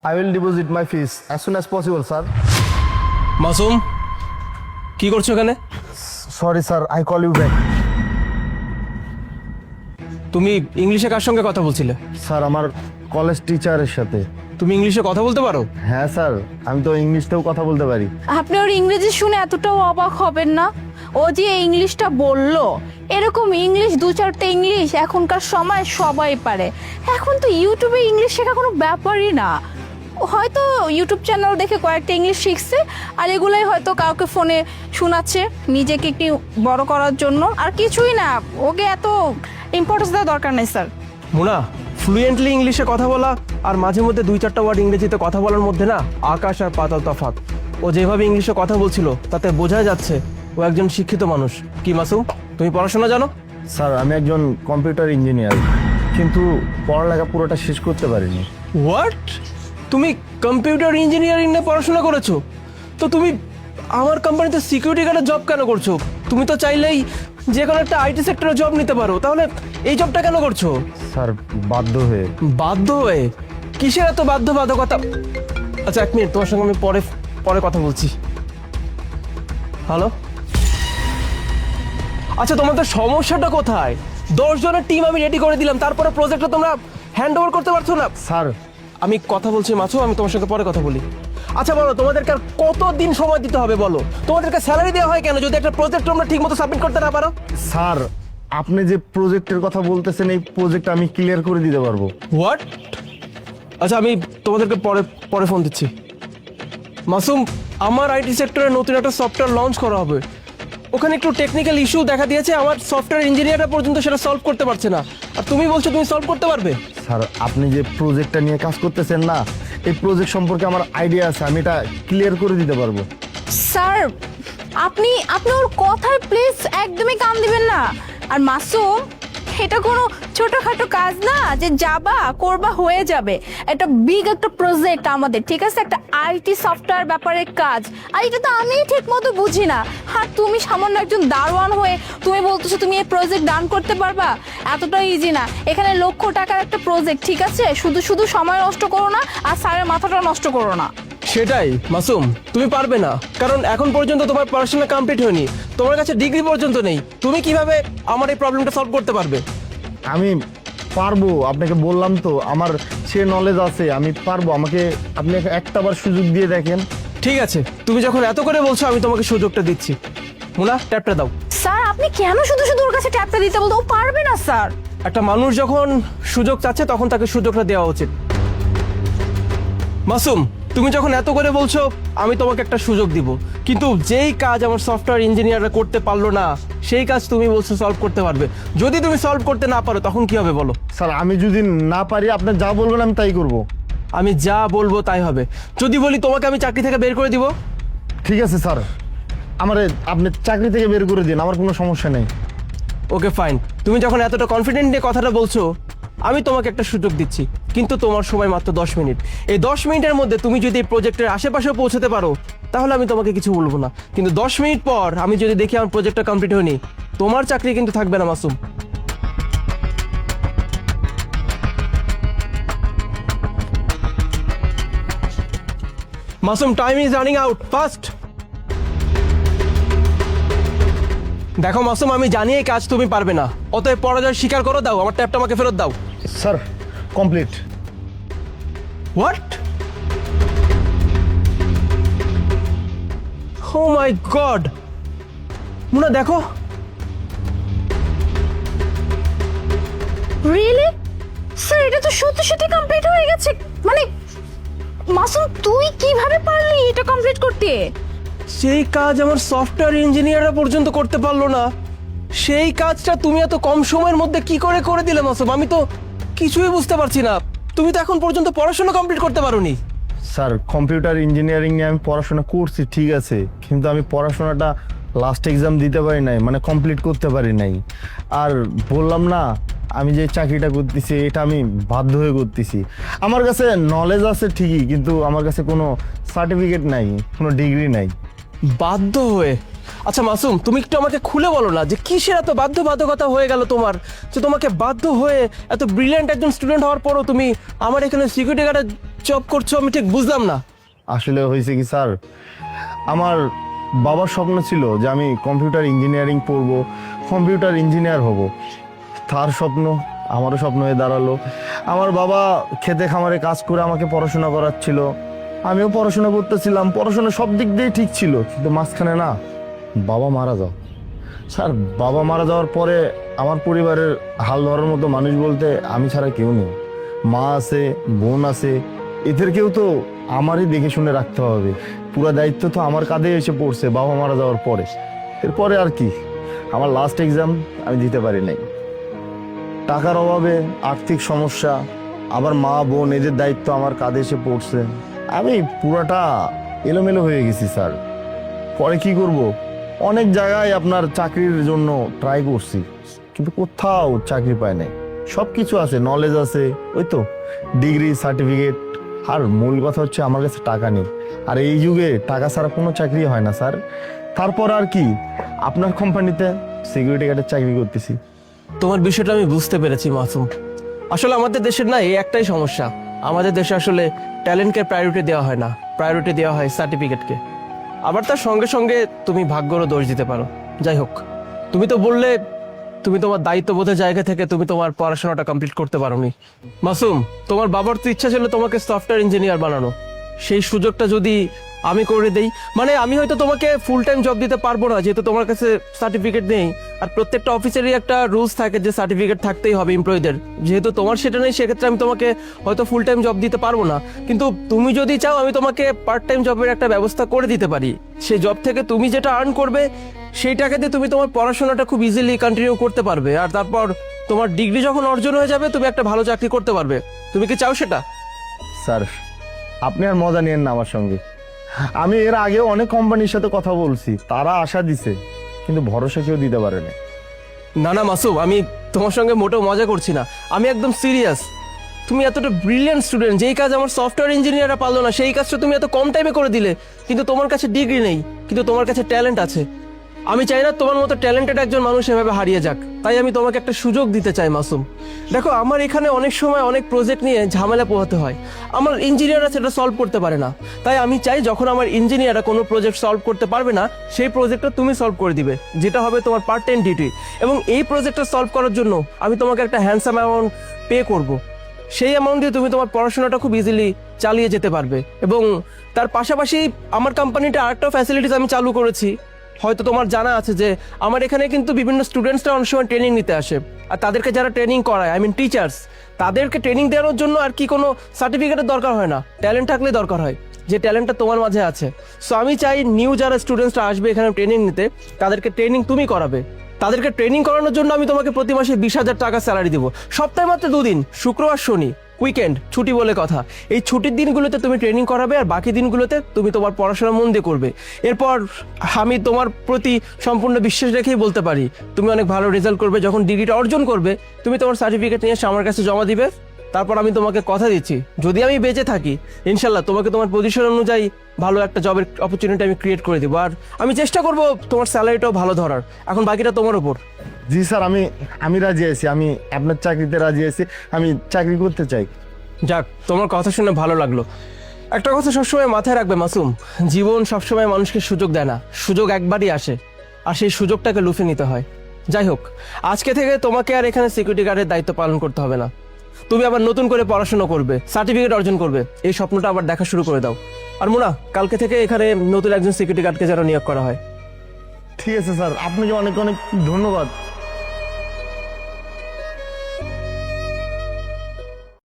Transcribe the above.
I will deposit my fees as soon as possible, sir. Masum কি করছো এখানে? Sorry, sir. I call you back. তুমি ইংলিশে কার সঙ্গে কথা বলছিলে? স্যার আমার কলেজ টিচারের সাথে। তুমি ইংলিশে কথা বলতে পারো? হ্যাঁ স্যার, আমি তো ইংলিশতেও কথা বলতে পারি। আপনি ওর ইংরেজি শুনে এতটাও অবাক হবেন না। ও যে ইংলিশটা বললো, এরকম ইংলিশ দু চারটে ইংলিশ এখনকার সময় সবাই পারে। এখন তো ইউটিউবে ইংলিশ শেখা কোনো ব্যাপারই না। হয়তো ইউটিউব চ্যানেল দেখে কয়েকটা ইংলিশ শিখছে, আর এগুলাই হয়তো কাউকে ফোনে শোনাচ্ছে নিজেকে একটু বড় করার জন্য, আর কিছুই না। ওকে এত ইম্পর্টেন্স দেওয়ার দরকার নেই স্যার। মুনা, ফ্লুয়েন্টলি ইংলিশে কথা বলা আর মাঝে মধ্যে দুই চারটা ওয়ার্ড ইংরেজিতে কথা বলার মধ্যে না আকাশ আর পাতাল তফাৎ। ও যেভাবে ইংলিশে কথা বলছিল তাতে বোঝা যাচ্ছে ও একজন শিক্ষিত মানুষ। কি মাসুম, তুমি পড়াশোনা জানো? স্যার আমি একজন কম্পিউটার ইঞ্জিনিয়ার, কিন্তু পড়ালেখা পুরোটা শেষ করতে পারিনি। হোয়াট? তুমি কম্পিউটার ইঞ্জিনিয়ারিং নিয়ে পড়াশোনা করেছো? তো তুমি আমার কোম্পানিতে সিকিউরিটি গার্ডের জব কেন করছো? তুমি তো চাইলেই যে কোনো একটা আইটি সেক্টরে জব নিতে পারো, তাহলে এই জবটা কেন করছো? স্যার বাধ্য হয়ে। বাধ্য হয়ে? কিসের এত বাধ্যবাধকতা? আচ্ছা এক মিনিট, তোমার সঙ্গে আমি পরে পরে কথা বলছি। হ্যালো, আচ্ছা তোমাদের সমস্যাটা কোথায়? 10 জনের টিম আমি রেডি করে দিলাম, তারপরে প্রজেক্টটা তোমরা হ্যান্ড ওভার করতে পারছো না। স্যার আমি কথা বলছি মাছু, আমি তোমার সঙ্গে পরে কথা বলি। আচ্ছা বলো, তোমাদেরকে আর কতদিন সময় দিতে হবে বলো? তোমাদেরকে স্যালারি দেওয়া হয় কেন যদি একটা প্রজেক্ট তোমরা ঠিক মতো সাবমিট করতে না পারো? স্যার আপনি যে প্রজেক্টের কথা বলতেছেন, এই প্রজেক্ট আমি ক্লিয়ার করে দিতে পারবো। হোয়াট? আচ্ছা আমি তোমাদেরকে পরে পরে ফোন দিচ্ছি। মাসুম, আমার আইটি সেক্টরে নতুন একটা সফটওয়্যার লঞ্চ করা হবে। ওখানে একটু টেকনিক্যাল ইস্যু দেখা দিয়েছে, আমার সফটওয়্যার ইঞ্জিনিয়াররা পর্যন্ত সেটা সলভ করতে পারছে না, আর তুমি বলছো তুমি সলভ করতে পারবে? স্যার আপনি যে প্রজেক্টটা নিয়ে কাজ করতেছেন না, এই প্রজেক্ট সম্পর্কে আমার আইডিয়া আছে, আমি এটা ক্লিয়ার করে দিতে পারবো। স্যার আপনি ওর কথায় প্লিজ একদমই কান দিবেন না। আর মাসুম, এটা কোনো ছোটখাটো কাজ না যে যাবা করবা হয়ে যাবে। এটা বিগ একটা প্রজেক্ট আমাদের, ঠিক আছে? একটা আইটি সফটওয়্যার ব্যাপারে কাজ, আর এটা তো আমি ঠিক মতো বুঝি না। আর তুমি সামান্য একজন দারোয়ান হয়ে তুমি বলতেছো তুমি এই প্রজেক্ট ডান করতে পারবা? এতটা ইজি না। এখানে লক্ষ টাকার একটা প্রজেক্ট, ঠিক আছে? শুধু শুধু সময় নষ্ট করো না, আর স্যারের মাথাটা নষ্ট করো না। সেটাই মাসুম, তুমি পারবে না, কারণ এখন পর্যন্ত তোমার পড়াশোনা কমপ্লিট হয়নি, তোমার কাছে ডিগ্রি পর্যন্ত নেই। তুমি কিভাবে আমার এই প্রবলেমটা সলভ করতে পারবে? আমি পারবো, আপনাকে বললাম তো আমার সে নলেজ আছে, আমি পারবো। আমাকে আপনি একটাবার সুযোগ দিয়ে দেখেন। ঠিক আছে, তুমি যখন এত করে বলছো আমি তোমাকে সুযোগটা দিচ্ছি। মুনা, ট্যাপটা দাও। স্যার আপনি কেন শুধু শুধু ওর কাছে ট্যাপটা দিতে বলতে? ও পারবে না স্যার। একটা মানুষ যখন সুযোগ চাচ্ছে তখন তাকে সুযোগটা দেওয়া উচিত। মাসুম, তুমি যখন এত করে বলছো আমি তোমাকে একটা সুযোগ দিব, কিন্তু যেই কাজ আমার সফটওয়্যার ইঞ্জিনিয়াররা করতে পারলো না সেই কাজ তুমি বলছো সলভ করতে পারবে। যদি তুমি সলভ করতে না পারো তখন কি হবে বলো? স্যার আমি যদি না পারি, আপনি যা বলবেন আমি তাই করব। আমি যা বলবো তাই হবে। যদি বলি তোমাকে আমি চাকরি থেকে বের করে দিব? ঠিক আছে স্যার, আমারে আপনি চাকরি থেকে বের করে দিন, আমার কোনো সমস্যা নেই। ওকে ফাইন, তুমি যখন এতটা কনফিডেন্ট নিয়ে কথাটা বলছো আমি তোমাকে একটা সুযোগ দিচ্ছি, কিন্তু তোমার সময় মাত্র 10 মিনিট। এই 10 মিনিটের মধ্যে তুমি যদি এই প্রজেক্টের আশেপাশেও পৌঁছাতে পারো তাহলে আমি তোমাকে কিছু বলবো না, কিন্তু 10 মিনিট পর আমি যদি দেখি আমার প্রজেক্টটা কমপ্লিট হয়নি, তোমার চাকরি কিন্তু থাকবে না Masum. Masum, time is running out, fast. দেখো মাসুম, আমি জানি এই কাজ তুমি পারবে না, অতএব পরাজয় স্বীকার করো, দাও আমার ট্যাপটা আমাকে ফেরত দাও। Sir complete. What? Oh my God! Muna দেখো। রিয়েলি স্যার, এটা তো সত্যি সত্যি কমপ্লিট হয়ে গেছে। মানে মাসুম, তুই কিভাবে পারলি এটা কমপ্লিট করতে? সেই কাজ আমার সফটওয়্যার ইঞ্জিনিয়াররা পর্যন্ত করতে পারলো না, সেই কাজটা তুমি এত কম সময়ের মধ্যে কি করে করে দিলে মাসুম? আমি তো কিছুই বুঝতে পারছি না। তুমি তো এখন পর্যন্ত পড়াশোনা কমপ্লিট করতে পারোনি। স্যার কম্পিউটার ইঞ্জিনিয়ারিং নিয়ে আমি পড়াশোনা করছি ঠিক আছে, কিন্তু আমি পড়াশোনাটা লাস্ট এক্সাম দিতে পারি নাই, মানে কমপ্লিট করতে পারি নাই। আর বললাম না, আমি যে চাকরিটা করতেছি এটা আমি বাধ্য হয়ে করতেছি। আমার কাছে নলেজ আছে ঠিকই, কিন্তু আমার কাছে কোনো সার্টিফিকেট নাই, কোনো ডিগ্রি নাই। বাধ্য হয়ে? আচ্ছা মাসুম, তুমি একটু আমাকে খুলে বলো না যে কিসের এত বাধ্যবাধকতা হয়ে গেল তোমার, যে তোমাকে বাধ্য হয়ে এত ব্রিলিয়ান্ট একজন স্টুডেন্ট হওয়ার পরও তুমি আমার এখানে সিকিউরিটি গার্ডের জব করছো আমি ঠিক বুঝলাম না। আসলে হয়েছে কি স্যার, আমার বাবার স্বপ্ন ছিল যে আমি কম্পিউটার ইঞ্জিনিয়ারিং পড়ব, কম্পিউটার ইঞ্জিনিয়ার হব। তার স্বপ্ন আমারও স্বপ্ন হয়ে দাঁড়ালো। আমার বাবা খেতে খামারে কাজ করে আমাকে পড়াশোনা করাচ্ছিল, আমিও পড়াশোনা করতেছিলাম, পড়াশোনা সব দিক দিয়ে ঠিক ছিল। কিন্তু মাঝখানে না বাবা মারা যাও স্যার। বাবা মারা যাওয়ার পরে আমার পরিবারের হাল ধরার মতো মানুষ বলতে আমি ছাড়া কেউ নেই। মা আছে, বোন আছে, এদেরকেও তো আমারই দেখে শুনে রাখতে হবে। পুরো দায়িত্ব তো আমার কাঁধে এসে পড়ছে বাবা মারা যাওয়ার পরে। এরপরে আর কি, আমার লাস্ট এক্সাম আমি দিতে পারি নাই। টাকার অভাবে, আর্থিক সমস্যা, আবার মা বোন এদের দায়িত্ব আমার কাঁধে এসে পড়ছে। আমি পুরাটা এলোমেলো হয়ে গেছি স্যার। পরে কি করব, অনেক জায়গায় আপনার চাকরির জন্য ট্রাই করছি, কিন্তু কোথাও চাকরি পায় নাই। সব কিছু আছে, নলেজ আছে, ওই তো ডিগ্রি সার্টিফিকেট, আর মূল কথা হচ্ছে আমার কাছে টাকা নেই। আর এই যুগে টাকা ছাড়া কোনো চাকরি হয় না স্যার। তারপর আর কি, আপনার কোম্পানিতে সিকিউরিটি গার্ডের চাকরি করতেছি। তোমার বিষয়টা আমি বুঝতে পেরেছি মাসুম। আসলে আমাদের দেশের না এই একটাই সমস্যা, আমাদের দেশে আসলে ট্যালেন্টকে প্রায়োরিটি দেওয়া হয় না, প্রায়োরিটি দেওয়া হয় সার্টিফিকেটকে। আবার তার সঙ্গে সঙ্গে তুমি ভাগ্যরও দোষ দিতে পারো। যাই হোক, তুমি তো বললে তুমি তোমার দায়িত্ববোধের জায়গা থেকে তুমি তোমার পড়াশোনাটা কমপ্লিট করতে পারোনি। মাসুম, তোমার বাবার তো ইচ্ছা ছিল তোমাকে সফটওয়্যার ইঞ্জিনিয়ার বানানো। সেই সুযোগটা যদি আমি করে দেই, মানে আমি হয়তো তোমাকে ফুল টাইম জব দিতে পারবো না, যেহেতু তোমার কাছে সার্টিফিকেট নেই। আর প্রত্যেকটা অফিসেরই একটা রুলস থাকে যে সার্টিফিকেট থাকতেই হবে এমপ্লয়ীদের। যেহেতু তোমার সেটা নেই, সেক্ষেত্রে আমি তোমাকে হয়তো ফুল টাইম জব দিতে পারবো না। কিন্তু তুমি যদি চাও, আমি তোমাকে পার্ট টাইম জবের একটা ব্যবস্থা করে দিতে পারি। সেই জব থেকে তুমি যেটা আর্ন করবে, সেই টাকা দিয়ে তুমি তোমার পড়াশোনাটা খুব ইজিলি কন্টিনিউ করতে পারবে। আর তারপর তোমার ডিগ্রি যখন অর্জন হয়ে যাবে, তুমি একটা ভালো চাকরি করতে পারবে। তুমি কি চাও সেটা? স্যার, আপনি আর মজা নিয়েন না আমার সঙ্গে। আমি এর আগেও অনেক কোম্পানির সাথে কথা বলছি, তারা আশা দিছে, কিন্তু ভরসা কেউ দিতে পারে না। না না মাসুম, আমি তোমার সঙ্গে মোটেও মজা করছি না, আমি একদম সিরিয়াস। তুমি এতটা ব্রিলিয়ান্ট স্টুডেন্ট, যেই কাজ আমার সফটওয়্যার ইঞ্জিনিয়াররা পারলো না, সেই কাজটা তুমি এত কম টাইমে করে দিলে। কিন্তু তোমার কাছে ডিগ্রি নেই, কিন্তু তোমার কাছে ট্যালেন্ট আছে। আমি চাই না তোমার মতো ট্যালেন্টেড একজন মানুষ এভাবে হারিয়ে যাক। তাই আমি তোমাকে একটা সুযোগ দিতে চাই মাসুম। দেখো, আমার এখানে অনেক সময় অনেক প্রজেক্ট নিয়ে ঝামেলা পোহাতে হয়, আমার ইঞ্জিনিয়াররা সেটা সলভ করতে পারে না। তাই আমি চাই যখন আমার ইঞ্জিনিয়াররা কোনো প্রজেক্ট সলভ করতে পারবে না, সেই প্রজেক্টটা তুমি সলভ করে দিবে, যেটা হবে তোমার পার্ট টাইম ডিউটি। এবং এই প্রজেক্টটা সলভ করার জন্য আমি তোমাকে একটা হ্যান্ডসাম অ্যামাউন্ট পে করব। সেই অ্যামাউন্ট দিয়ে তুমি তোমার পড়াশোনাটা খুব ইজিলি চালিয়ে যেতে পারবে। এবং তার পাশাপাশি আমার কোম্পানিটা আরেকটা ফ্যাসিলিটিস আমি চালু করেছি। হয়তো তোমার জানা আছে যে আমার এখানে কিন্তু বিভিন্ন স্টুডেন্টসরা অনেক সময় ট্রেনিং নিতে আসে। আর তাদেরকে যারা ট্রেনিং করায়, আই মিন টিচার্স, তাদেরকে ট্রেনিং দেওয়ার জন্য আর কি কোনো সার্টিফিকেটের দরকার হয় না, ট্যালেন্ট থাকলে দরকার হয়, যে ট্যালেন্টটা তোমার মাঝে আছে। সো আমি চাই নিউ যারা স্টুডেন্টসরা আসবে এখানে ট্রেনিং নিতে, তাদেরকে ট্রেনিং তুমি করাবে। তাদেরকে ট্রেনিং করানোর জন্য আমি তোমাকে প্রতি মাসে 20,000 টাকা স্যালারি দিব। সপ্তাহে মাত্র 2 দিন, শুক্রবার শনি, উইকেন্ড ছুটি বলে কথা। এই ছুটির দিনগুলোতে তুমি ট্রেনিং করাবে, আর বাকি দিনগুলোতে তুমি তোমার পড়াশোনা মন দিয়ে করবে। এরপর আমি তোমার প্রতি সম্পূর্ণ বিশ্বাস রেখেই বলতে পারি, তুমি অনেক ভালো রেজাল্ট করবে। যখন ডিগ্রিটা অর্জন করবে, তুমি তোমার সার্টিফিকেট নিয়ে এসে আমার কাছে জমা দিবে। তারপর আমি তোমাকে কথা দিচ্ছি, যদি আমি বেঁচে থাকি, ইনশাল্লাহ তোমাকে তোমার পজিশন অনুযায়ী ভালো একটা জবের অপরচুনিটি আমি ক্রিয়েট করে দেবো। আর আমি চেষ্টা করব তোমার স্যালারিটাও ভালো ধরার। এখন বাকিটা তোমার উপর। জি স্যার, আমি রাজি আছি, আমি আপনার চাকরিতে রাজি আছি, আমি চাকরি করতে চাই। যাক, তোমার কথা শুনে ভালো লাগলো। একটা কথা সবসময় মাথায় রাখবে মাসুম, জীবন সবসময় মানুষকে সুযোগ দেয় না, সুযোগ একবারই আসে, আর সেই সুযোগটাকে লুফে নিতে হয়। যাই হোক, আজকে থেকে তোমাকে আর এখানে সিকিউরিটি গার্ডের দায়িত্ব পালন করতে হবে না। তুমি আবার নতুন করে পড়াশোনা করবে, সার্টিফিকেট অর্জন করবে, এই স্বপ্নটা আবার দেখা শুরু করে দাও। আর মুনা, কালকে থেকে এখানে নতুন একজন সিকিউরিটি গার্ডকে যেন নিয়োগ করা হয়। ঠিক আছে স্যার, আপনাকে অনেক অনেক ধন্যবাদ।